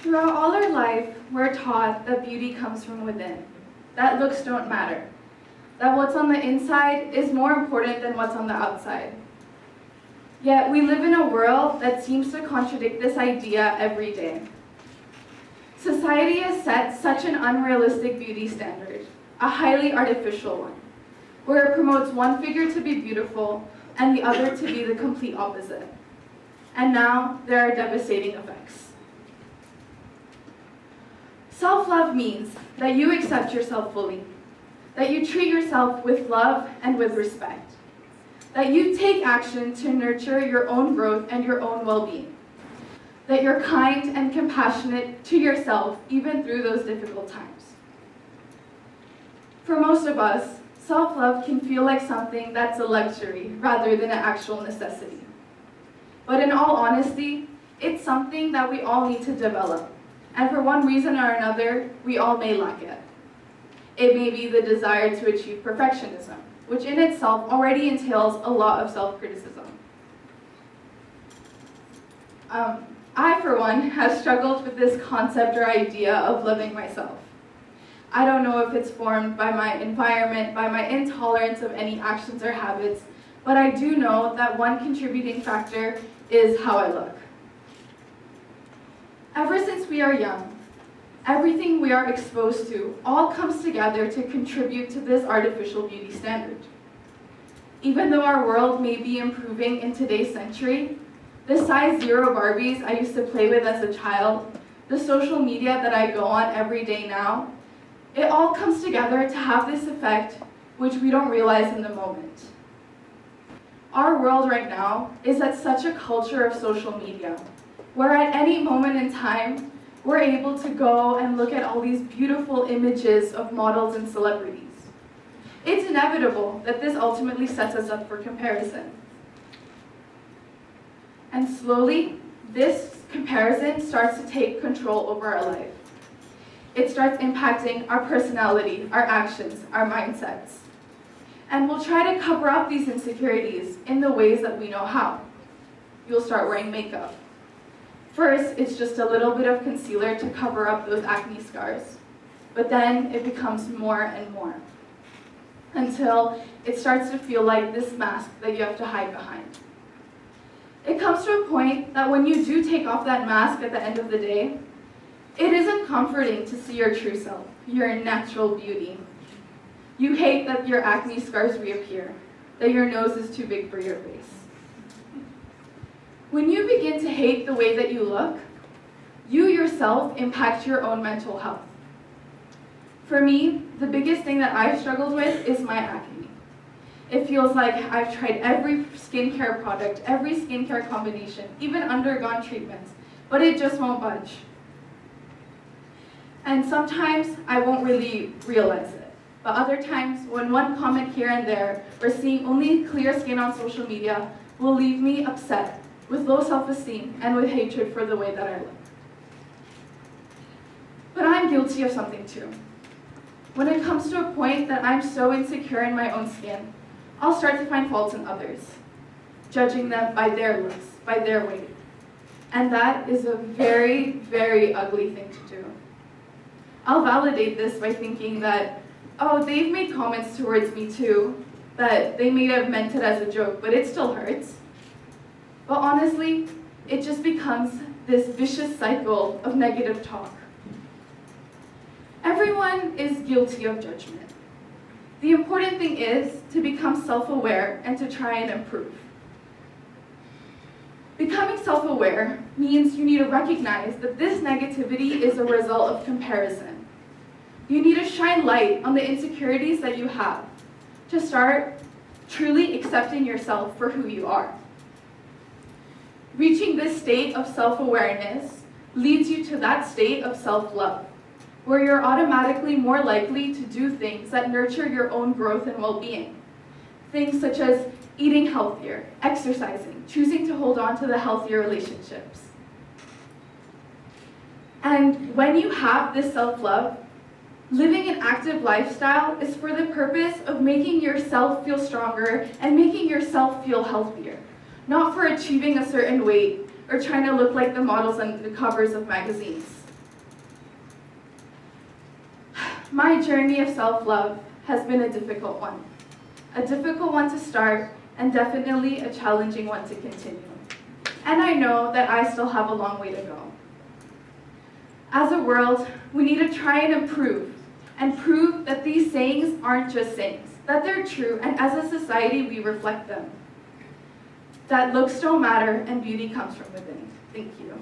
Throughout all our life, we're taught that beauty comes from within, that looks don't matter, that what's on the inside is more important than what's on the outside. Yet we live in a world that seems to contradict this idea every day. Society has set such an unrealistic beauty standard, a highly artificial one, where it promotes one figure to be beautiful and the other to be the complete opposite. And now there are devastating effects. Self-love means that you accept yourself fully, that you treat yourself with love and with respect, that you take action to nurture your own growth and your own well-being, that you're kind and compassionate to yourself even through those difficult times. For most of us, self-love can feel like something that's a luxury rather than an actual necessity. But in all honesty, it's something that we all need to develop. And for one reason or another, we all may lack it. It may be the desire to achieve perfectionism, which in itself already entails a lot of self-criticism. I, for one, have struggled with this concept or idea of loving myself. I don't know if it's formed by my environment, by my intolerance of any actions or habits, but I do know that one contributing factor is how I look. Ever since we are young, everything we are exposed to all comes together to contribute to this artificial beauty standard. Even though our world may be improving in today's century, the size 0 Barbies I used to play with as a child, the social media that I go on every day now, it all comes together to have this effect which we don't realize in the moment. Our world right now is at such a culture of social media, where at any moment in time, we're able to go and look at all these beautiful images of models and celebrities. It's inevitable that this ultimately sets us up for comparison. And slowly, this comparison starts to take control over our life. It starts impacting our personality, our actions, our mindsets. And we'll try to cover up these insecurities in the ways that we know how. You'll start wearing makeup. First, it's just a little bit of concealer to cover up those acne scars. But then it becomes more and more, until it starts to feel like this mask that you have to hide behind. It comes to a point that when you do take off that mask at the end of the day, it isn't comforting to see your true self, your natural beauty. You hate that your acne scars reappear, that your nose is too big for your face. When you begin to hate the way that you look, you yourself impact your own mental health. For me, the biggest thing that I've struggled with is my acne. It feels like I've tried every skincare product, every skincare combination, even undergone treatments, but it just won't budge. And sometimes I won't really realize it. But other times, when one comment here and there, or seeing only clear skin on social media, will leave me upset, with low self-esteem, and with hatred for the way that I look. But I'm guilty of something too. When it comes to a point that I'm so insecure in my own skin, I'll start to find faults in others, judging them by their looks, by their weight. And that is a very, very ugly thing to do. I'll validate this by thinking that, oh, they've made comments towards me too, that they may have meant it as a joke, but it still hurts. But honestly, it just becomes this vicious cycle of negative talk. Everyone is guilty of judgment. The important thing is to become self-aware and to try and improve. Becoming self-aware means you need to recognize that this negativity is a result of comparison. You need to shine light on the insecurities that you have to start truly accepting yourself for who you are. Reaching this state of self-awareness leads you to that state of self-love, where you're automatically more likely to do things that nurture your own growth and well-being. Things such as eating healthier, exercising, choosing to hold on to the healthier relationships. And when you have this self-love, living an active lifestyle is for the purpose of making yourself feel stronger and making yourself feel healthier, not for achieving a certain weight or trying to look like the models on the covers of magazines. My journey of self-love has been a difficult one. A difficult one to start, and definitely a challenging one to continue. And I know that I still have a long way to go. As a world, we need to try and prove that these sayings aren't just sayings, that they're true, and as a society, we reflect them. That looks don't matter, and beauty comes from within. Thank you.